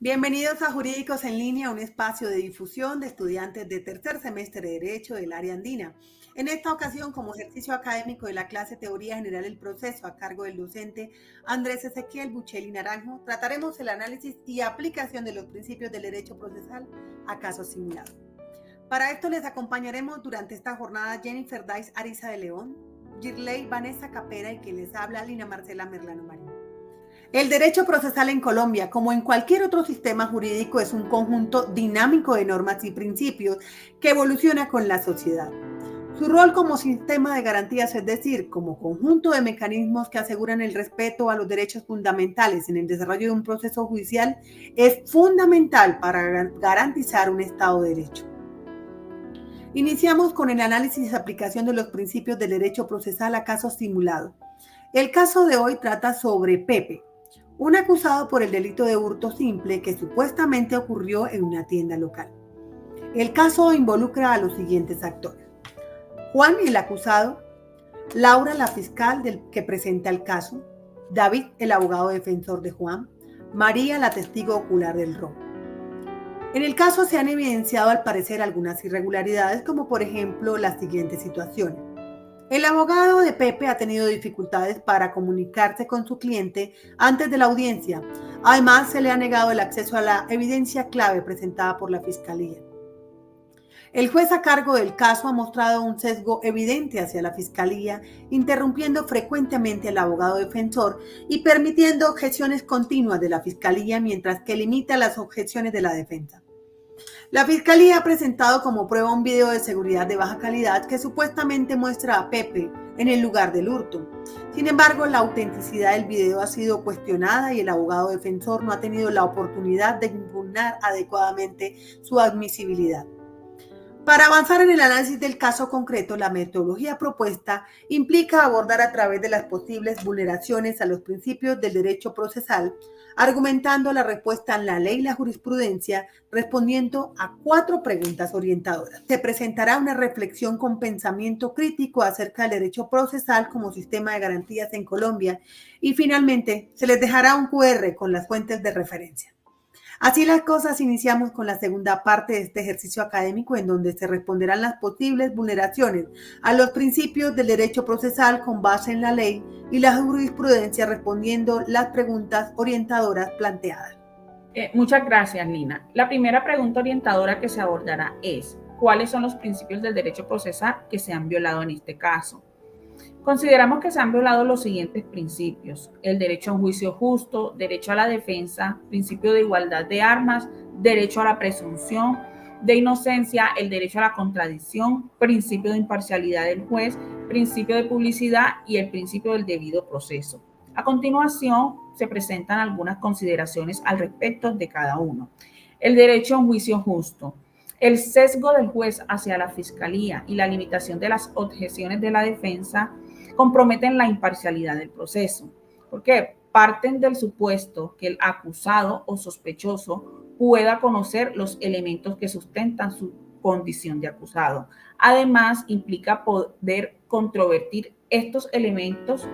Bienvenidos a Jurídicos en Línea, un espacio de difusión de estudiantes de tercer semestre de Derecho del área andina. En esta ocasión, como ejercicio académico de la clase Teoría General del Proceso a cargo del docente Andrés Ezequiel Buccelli Naranjo, trataremos el análisis y aplicación de los principios del derecho procesal a casos simulados. Para esto les acompañaremos durante esta jornada Jennifer Dais Ariza de León, Girley Vanessa Capera y quien les habla Lina Marcela Merlano Marín. El derecho procesal en Colombia, como en cualquier otro sistema jurídico, es un conjunto dinámico de normas y principios que evoluciona con la sociedad. Su rol como sistema de garantías, es decir, como conjunto de mecanismos que aseguran el respeto a los derechos fundamentales en el desarrollo de un proceso judicial, es fundamental para garantizar un Estado de Derecho. Iniciamos con el análisis y aplicación de los principios del derecho procesal a casos simulados. El caso de hoy trata sobre Pepe, un acusado por el delito de hurto simple que supuestamente ocurrió en una tienda local. El caso involucra a los siguientes actores: Juan, el acusado; Laura, la fiscal que presenta el caso; David, el abogado defensor de Juan; María, la testigo ocular del robo. En el caso se han evidenciado al parecer algunas irregularidades, como por ejemplo las siguientes situaciones. El abogado de Pepe ha tenido dificultades para comunicarse con su cliente antes de la audiencia. Además, se le ha negado el acceso a la evidencia clave presentada por la Fiscalía. El juez a cargo del caso ha mostrado un sesgo evidente hacia la Fiscalía, interrumpiendo frecuentemente al abogado defensor y permitiendo objeciones continuas de la Fiscalía mientras que limita las objeciones de la defensa. La Fiscalía ha presentado como prueba un video de seguridad de baja calidad que supuestamente muestra a Pepe en el lugar del hurto. Sin embargo, la autenticidad del video ha sido cuestionada y el abogado defensor no ha tenido la oportunidad de impugnar adecuadamente su admisibilidad. Para avanzar en el análisis del caso concreto, la metodología propuesta implica abordar a través de las posibles vulneraciones a los principios del derecho procesal, argumentando la respuesta en la ley y la jurisprudencia, respondiendo a 4 preguntas orientadoras. Se presentará una reflexión con pensamiento crítico acerca del derecho procesal como sistema de garantías en Colombia y finalmente se les dejará un QR con las fuentes de referencia. Así las cosas, iniciamos con la segunda parte de este ejercicio académico en donde se responderán las posibles vulneraciones a los principios del derecho procesal con base en la ley y la jurisprudencia, respondiendo las preguntas orientadoras planteadas. Muchas gracias, Lina. La primera pregunta orientadora que se abordará es: ¿cuáles son los principios del derecho procesal que se han violado en este caso? Consideramos que se han violado los siguientes principios: el derecho a un juicio justo, derecho a la defensa, principio de igualdad de armas, derecho a la presunción de inocencia, el derecho a la contradicción, principio de imparcialidad del juez, principio de publicidad y el principio del debido proceso. A continuación, se presentan algunas consideraciones al respecto de cada uno. El derecho a un juicio justo. El sesgo del juez hacia la fiscalía y la limitación de las objeciones de la defensa comprometen la imparcialidad del proceso. ¿Por qué? Parten del supuesto que el acusado o sospechoso pueda conocer los elementos que sustentan su condición de acusado. Además, implica poder controvertir estos elementos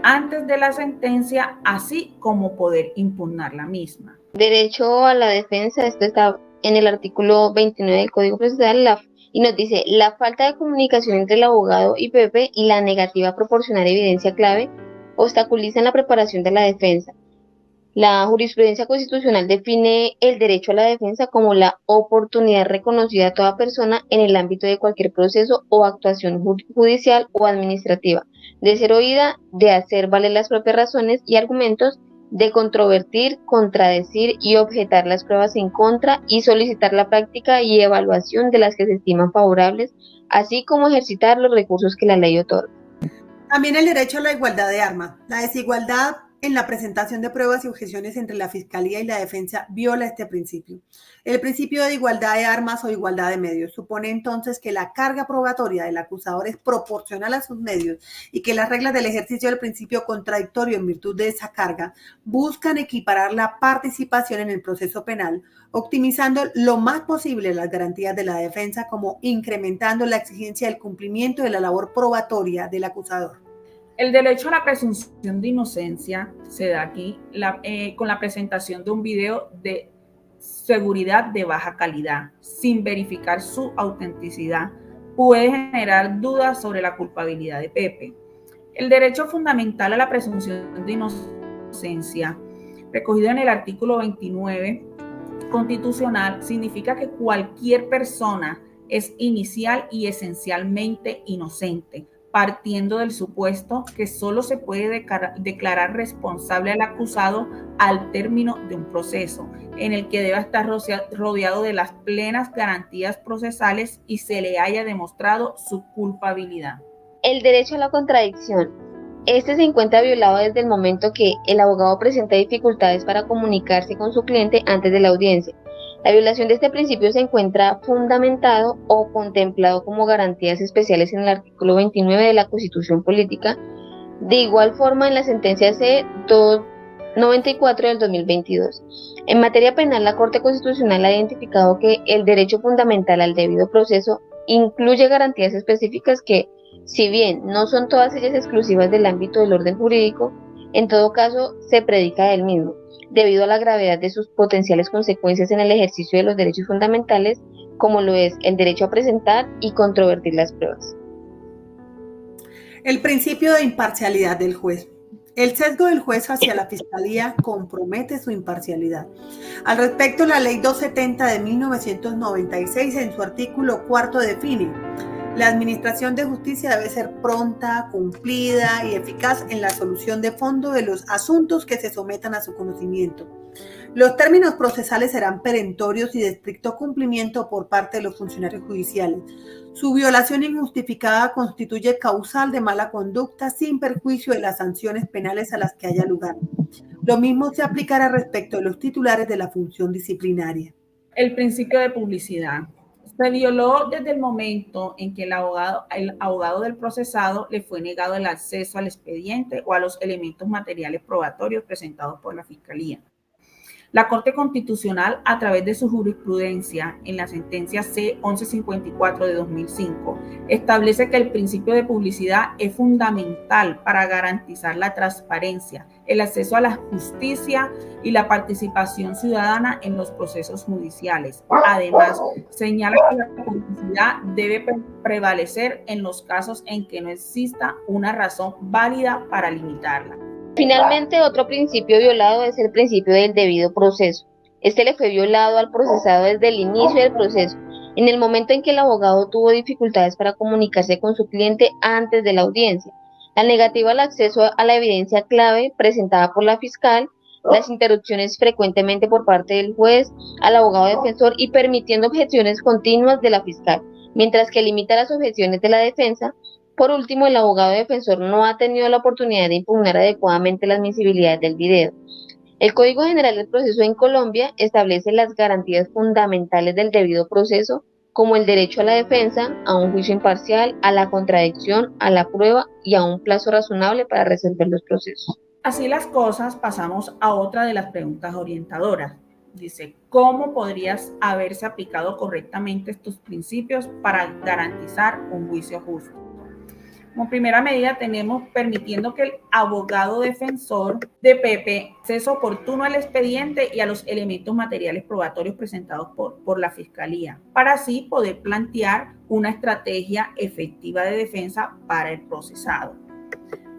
antes de la sentencia, así como poder impugnar la misma. Derecho a la defensa, esto está en el artículo 29 del Código Procesal, y nos dice: la falta de comunicación entre el abogado y Pepe y la negativa a proporcionar evidencia clave obstaculizan la preparación de la defensa. La jurisprudencia constitucional define el derecho a la defensa como la oportunidad reconocida a toda persona en el ámbito de cualquier proceso o actuación judicial o administrativa, de ser oída, de hacer valer las propias razones y argumentos, de controvertir, contradecir y objetar las pruebas en contra y solicitar la práctica y evaluación de las que se estiman favorables, así como ejercitar los recursos que la ley otorga. También el derecho a la igualdad de armas. La desigualdad en la presentación de pruebas y objeciones entre la Fiscalía y la defensa viola este principio. El principio de igualdad de armas o igualdad de medios supone entonces que la carga probatoria del acusador es proporcional a sus medios y que las reglas del ejercicio del principio contradictorio en virtud de esa carga buscan equiparar la participación en el proceso penal, optimizando lo más posible las garantías de la defensa como incrementando la exigencia del cumplimiento de la labor probatoria del acusador. El derecho a la presunción de inocencia se da aquí con la presentación de un video de seguridad de baja calidad, sin verificar su autenticidad, puede generar dudas sobre la culpabilidad de Pepe. El derecho fundamental a la presunción de inocencia, recogido en el artículo 29 constitucional, significa que cualquier persona es inicial y esencialmente inocente, partiendo del supuesto que solo se puede declarar responsable al acusado al término de un proceso, en el que deba estar rodeado de las plenas garantías procesales y se le haya demostrado su culpabilidad. El derecho a la contradicción. Este se encuentra violado desde el momento que el abogado presenta dificultades para comunicarse con su cliente antes de la audiencia. La violación de este principio se encuentra fundamentado o contemplado como garantías especiales en el artículo 29 de la Constitución Política, de igual forma en la sentencia C-294 del 2022. En materia penal, la Corte Constitucional ha identificado que el derecho fundamental al debido proceso incluye garantías específicas que, si bien no son todas ellas exclusivas del ámbito del orden jurídico, en todo caso se predica del mismo, debido a la gravedad de sus potenciales consecuencias en el ejercicio de los derechos fundamentales, como lo es el derecho a presentar y controvertir las pruebas. El principio de imparcialidad del juez. El sesgo del juez hacia la fiscalía compromete su imparcialidad. Al respecto, la Ley 270 de 1996 en su artículo 4 define: la administración de justicia debe ser pronta, cumplida y eficaz en la solución de fondo de los asuntos que se sometan a su conocimiento. Los términos procesales serán perentorios y de estricto cumplimiento por parte de los funcionarios judiciales. Su violación injustificada constituye causal de mala conducta sin perjuicio de las sanciones penales a las que haya lugar. Lo mismo se aplicará respecto de los titulares de la función disciplinaria. El principio de publicidad. Se violó desde el momento en que el abogado del procesado le fue negado el acceso al expediente o a los elementos materiales probatorios presentados por la Fiscalía. La Corte Constitucional, a través de su jurisprudencia en la sentencia C-1154 de 2005, establece que el principio de publicidad es fundamental para garantizar la transparencia, el acceso a la justicia y la participación ciudadana en los procesos judiciales. Además, señala que la publicidad debe prevalecer en los casos en que no exista una razón válida para limitarla. Finalmente, otro principio violado es el principio del debido proceso. Este le fue violado al procesado desde el inicio del proceso, en el momento en que el abogado tuvo dificultades para comunicarse con su cliente antes de la audiencia, la negativa al acceso a la evidencia clave presentada por la fiscal, las interrupciones frecuentemente por parte del juez al abogado defensor y permitiendo objeciones continuas de la fiscal, mientras que limita las objeciones de la defensa. Por último, el abogado defensor no ha tenido la oportunidad de impugnar adecuadamente la admisibilidad del video. El Código General del Proceso en Colombia establece las garantías fundamentales del debido proceso, como el derecho a la defensa, a un juicio imparcial, a la contradicción, a la prueba y a un plazo razonable para resolver los procesos. Así las cosas, pasamos a otra de las preguntas orientadoras. Dice, ¿cómo podrías haberse aplicado correctamente estos principios para garantizar un juicio justo? Como primera medida tenemos permitiendo que el abogado defensor de Pepe acceso oportuno al expediente y a los elementos materiales probatorios presentados por la Fiscalía, para así poder plantear una estrategia efectiva de defensa para el procesado.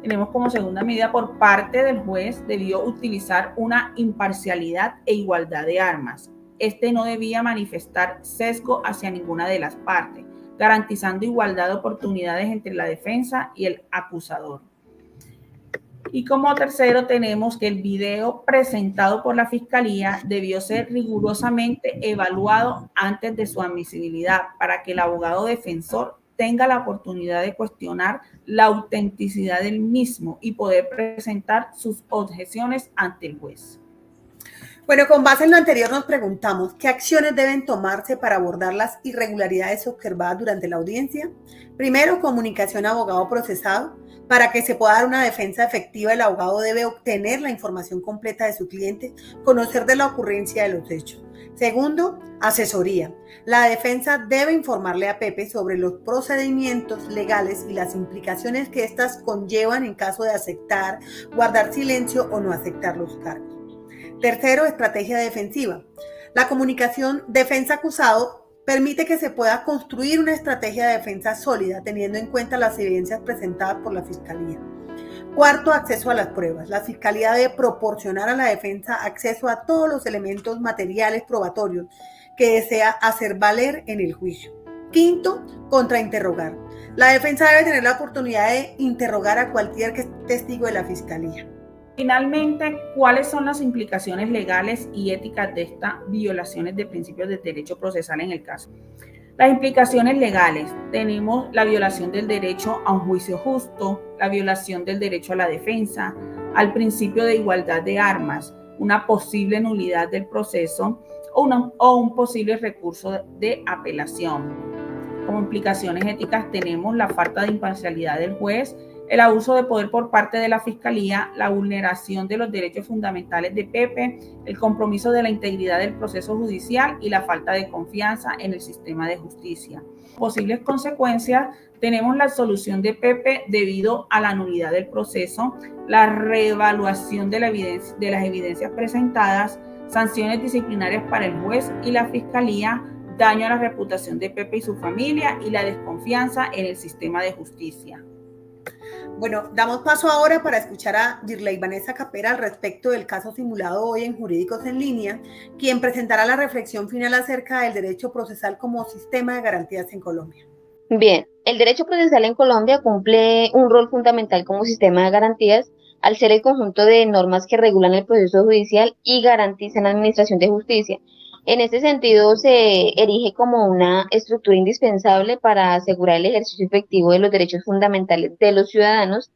Tenemos como segunda medida por parte del juez debió utilizar una imparcialidad e igualdad de armas. Este no debía manifestar sesgo hacia ninguna de las partes, garantizando igualdad de oportunidades entre la defensa y el acusador. Y como tercero tenemos que el video presentado por la Fiscalía debió ser rigurosamente evaluado antes de su admisibilidad para que el abogado defensor tenga la oportunidad de cuestionar la autenticidad del mismo y poder presentar sus objeciones ante el juez. Bueno, con base en lo anterior nos preguntamos, ¿qué acciones deben tomarse para abordar las irregularidades observadas durante la audiencia? Primero, comunicación abogado procesado. Para que se pueda dar una defensa efectiva, el abogado debe obtener la información completa de su cliente, conocer de la ocurrencia de los hechos. Segundo, asesoría. La defensa debe informarle a Pepe sobre los procedimientos legales y las implicaciones que éstas conllevan en caso de aceptar, guardar silencio o no aceptar los cargos. Tercero, estrategia defensiva. La comunicación defensa-acusado permite que se pueda construir una estrategia de defensa sólida teniendo en cuenta las evidencias presentadas por la Fiscalía. Cuarto, acceso a las pruebas. La Fiscalía debe proporcionar a la defensa acceso a todos los elementos materiales probatorios que desea hacer valer en el juicio. Quinto, contrainterrogar. La defensa debe tener la oportunidad de interrogar a cualquier testigo de la Fiscalía. Finalmente, ¿cuáles son las implicaciones legales y éticas de estas violaciones de principios de derecho procesal en el caso? Las implicaciones legales: tenemos la violación del derecho a un juicio justo, la violación del derecho a la defensa, al principio de igualdad de armas, una posible nulidad del proceso o un posible recurso de apelación. Como implicaciones éticas tenemos la falta de imparcialidad del juez, el abuso de poder por parte de la Fiscalía, la vulneración de los derechos fundamentales de Pepe, el compromiso de la integridad del proceso judicial y la falta de confianza en el sistema de justicia. Posibles consecuencias: tenemos la absolución de Pepe debido a la nulidad del proceso, la reevaluación de las evidencias presentadas, sanciones disciplinarias para el juez y la Fiscalía, daño a la reputación de Pepe y su familia y la desconfianza en el sistema de justicia. Bueno, damos paso ahora para escuchar a Girley Vanessa Capera al respecto del caso simulado hoy en Jurídicos en Línea, quien presentará la reflexión final acerca del derecho procesal como sistema de garantías en Colombia. Bien, el derecho procesal en Colombia cumple un rol fundamental como sistema de garantías al ser el conjunto de normas que regulan el proceso judicial y garantizan la administración de justicia. En este sentido, se erige como una estructura indispensable para asegurar el ejercicio efectivo de los derechos fundamentales de los ciudadanos,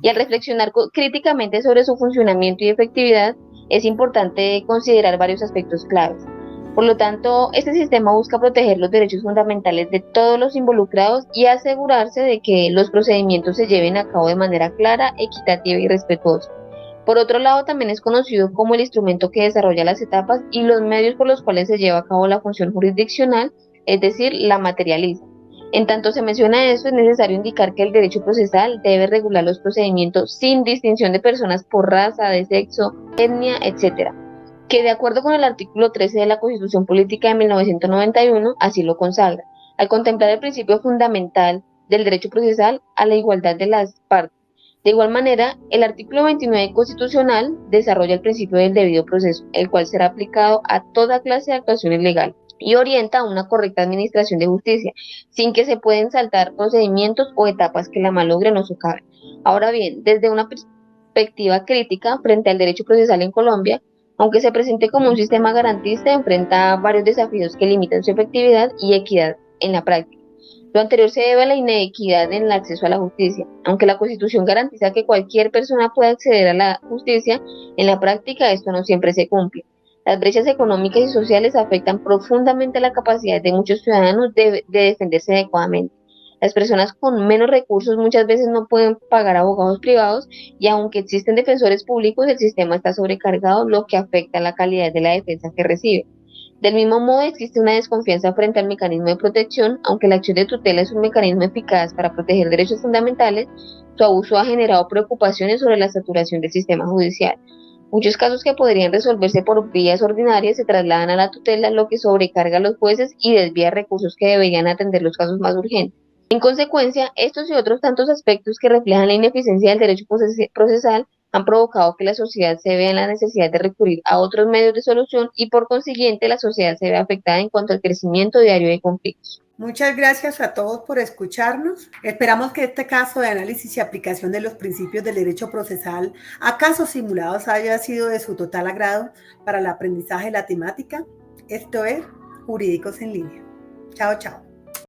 y al reflexionar críticamente sobre su funcionamiento y efectividad, es importante considerar varios aspectos claves. Por lo tanto, este sistema busca proteger los derechos fundamentales de todos los involucrados y asegurarse de que los procedimientos se lleven a cabo de manera clara, equitativa y respetuosa. Por otro lado, también es conocido como el instrumento que desarrolla las etapas y los medios por los cuales se lleva a cabo la función jurisdiccional, es decir, la materializa. En tanto se menciona esto, es necesario indicar que el derecho procesal debe regular los procedimientos sin distinción de personas por raza, de sexo, etnia, etc., que de acuerdo con el artículo 13 de la Constitución Política de 1991 así lo consagra, al contemplar el principio fundamental del derecho procesal a la igualdad de las partes. De igual manera, el artículo 29 constitucional desarrolla el principio del debido proceso, el cual será aplicado a toda clase de actuaciones legales y orienta a una correcta administración de justicia, sin que se puedan saltar procedimientos o etapas que la malogren o socaven. Ahora bien, desde una perspectiva crítica frente al derecho procesal en Colombia, aunque se presente como un sistema garantista, enfrenta varios desafíos que limitan su efectividad y equidad en la práctica. Lo anterior se debe a la inequidad en el acceso a la justicia. Aunque la Constitución garantiza que cualquier persona pueda acceder a la justicia, en la práctica esto no siempre se cumple. Las brechas económicas y sociales afectan profundamente la capacidad de muchos ciudadanos de defenderse adecuadamente. Las personas con menos recursos muchas veces no pueden pagar abogados privados y aunque existen defensores públicos, el sistema está sobrecargado, lo que afecta la calidad de la defensa que recibe. Del mismo modo, existe una desconfianza frente al mecanismo de protección. Aunque la acción de tutela es un mecanismo eficaz para proteger derechos fundamentales, su abuso ha generado preocupaciones sobre la saturación del sistema judicial. Muchos casos que podrían resolverse por vías ordinarias se trasladan a la tutela, lo que sobrecarga a los jueces y desvía recursos que deberían atender los casos más urgentes. En consecuencia, estos y otros tantos aspectos que reflejan la ineficiencia del derecho procesal han provocado que la sociedad se vea en la necesidad de recurrir a otros medios de solución y por consiguiente la sociedad se ve afectada en cuanto al crecimiento diario de conflictos. Muchas gracias a todos por escucharnos. Esperamos que este caso de análisis y aplicación de los principios del derecho procesal a casos simulados haya sido de su total agrado para el aprendizaje de la temática. Esto es Jurídicos en Línea. Chao, chao.